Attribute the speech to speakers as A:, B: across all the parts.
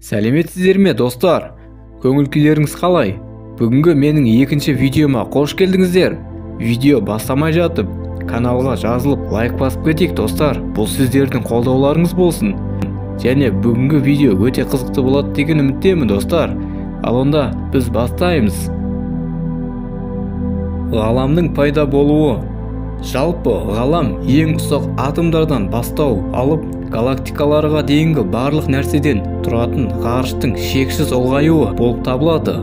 A: Сәлеметсіздер ме достар? Көңіл күйлеріңіз қалай? Бүгінгі менің екінші видеома қош келдіңіздер. Видео бастамай жатып, каналға жазылып лайк басып кетейік достар. Бұл сіздердің қолдауларыңыз болсын. Және бүгінгі видео өте қызықты болады деген үміттемін достар. Ал онда біз бастаймыз. Ғаламның пайда болуы. Жалпы ғалам ең ұсақ атомдардан бастау алып, галактикаларға дейінгі барлық нәрседен тұратын ғарыштың шексіз ұлғаюы болып табылады.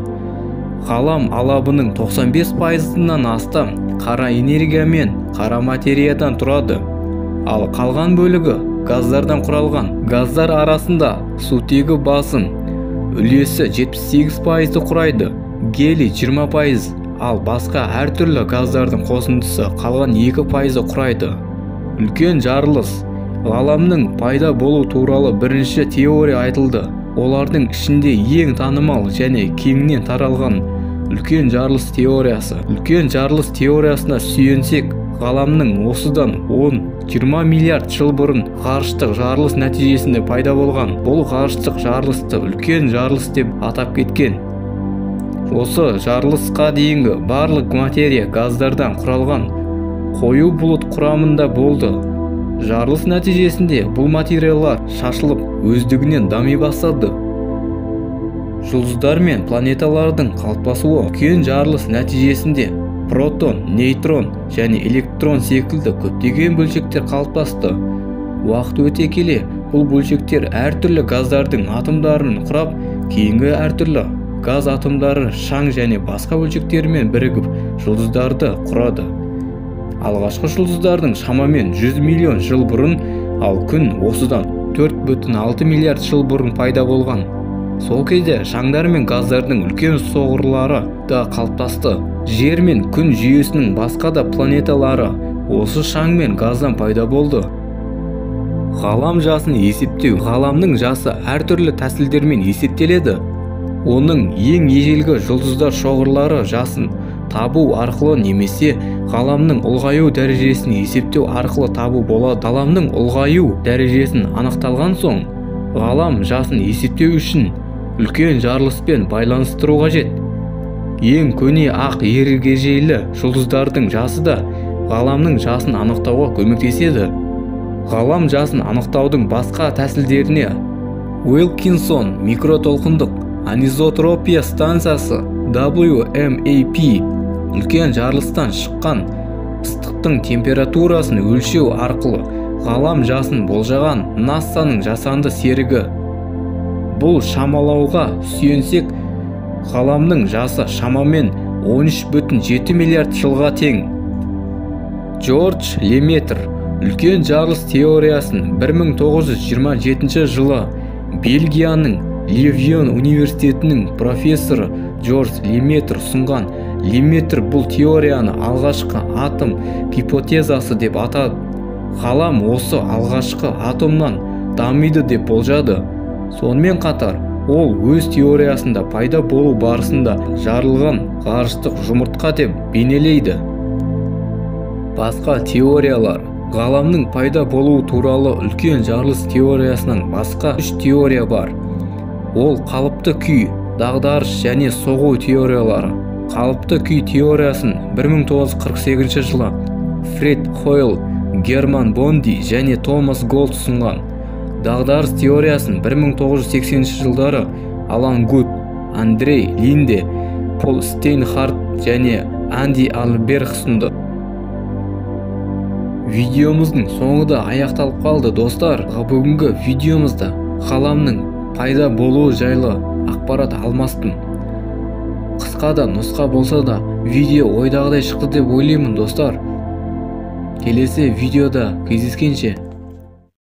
A: Ғалам алабының 95%-нан астам қара энергия мен қара материядан тұрады. Ал қалған бөлігі газдардан құралған. Газдар арасында сутегі басым үлесі 78%-ді құрайды, гелий 20%, ал басқа әртүрлі газдардың қосындысы қалған 2%-ді құрайды. Үлкен жарылыс. Ғаламның пайда болу туралы бірінші теория айтылды. Олардың ішінде ең танымал және кеңінен таралған үлкен жарылыс теориясы. Үлкен жарылыс теориясына сүйенсек, ғаламның осыдан 10-20 миллиард жыл бұрын ғарыштық жарылыс нәтижесінде пайда болған. Бұл ғарыштық жарылысты үлкен жарылыс деп атап кеткен. Осы жарылысқа дейінгі барлық материя газдардан құралған қою бұлыт құрамында болды. Жарылыс нәтижесінде бұл материалдар шашылып, өздігінен дами бастады. Жұлдыздар мен планеталардың қалыптасуы. Үлкен жарылыс нәтижесінде протон, нейтрон және электрон секілді көптеген бөлшектер қалыптасты. Уақыт өте келе, бұл бөлшектер әртүрлі газдардың атомдарын құрап, кейінгі әртүрлі газ атомдары шаң және басқа бөлшектермен бірігіп жұлдыздарды құрады. Алғашқы жұлдыздардың шамамен 100 миллион жыл бұрын, ал күн осыдан 4,6 миллиард жыл бұрын пайда болған. Сол кезде шаңдар мен газдардың үлкен соғырлары да қалыптасты. Жер мен күн жүйесінің басқа да планеталары осы шаң мен газдан пайда болды. Ғалам жасын есептеу. Ғаламның жасы әртүрлі тәсілдермен есептеледі. Оның ең ежелгі жұлдыздар шоғырлары жасын табу арқылы немесе ғаламның ұлғаю дәрежесін есептеу арқылы табу болады. Ғаламның ұлғаю дәрежесін анықталған соң, ғалам жасын есептеу үшін үлкен жарылыспен байланыстыру қажет. Ең көне ақ ергежейлі жұлдыздардың жасы да ғаламның жасын анықтауға көмектеседі. Ғалам жасын анықтаудың басқа тәсілдеріне Уилкинсон микротолқындық анизотропия станциясы WMAP, үлкен жарылыстан шыққан ыстықтың температурасын өлшеу арқылы ғалам жасын болжаған НАСА-ның жасанды серігі. Бұл шамалауға сүйенсек, ғаламның жасы шамамен 13,7 миллиард жылға тең. Джордж Леметр үлкен жарылыс теориясын 1927 жылы Бельгияның Левион университетінің профессоры Джордж Леметр ұсынған. Леметр бұл теорияны алғашқы атом гипотезасы деп атады. Ғалам осы алғашқы атомнан дамиды деп болжады. Сонымен қатар, ол өз теориясында пайда болу барысында жарылған ғарыштық жұмыртқа деп бейнелейді. Басқа теориялар. Ғаламның пайда болуы туралы үлкен жарылыс теориясынан басқа 3 теория бар. Ол қалыпты күй, дағдарыс және соғу теориялары. Қалыпты күй теориясын 1948 жылы Фред Хойл, Герман Бонди және Томас Голд ұсынған. Дағдарыс теориясын 1980 жылдары Алан Гуд, Андрей Линде, Пол Стейнхарт және Анди Альберг ұсынды. Видеомыздың соңы да аяқталып қалды достар. Бүгінгі видеомызда ғаламның пайда болуы жайлы ақпарат алмастым. Қысқа да нұсқа болса да видео ойдағыдай шықты деп ойлаймын достар. Келесі видеода кездескенше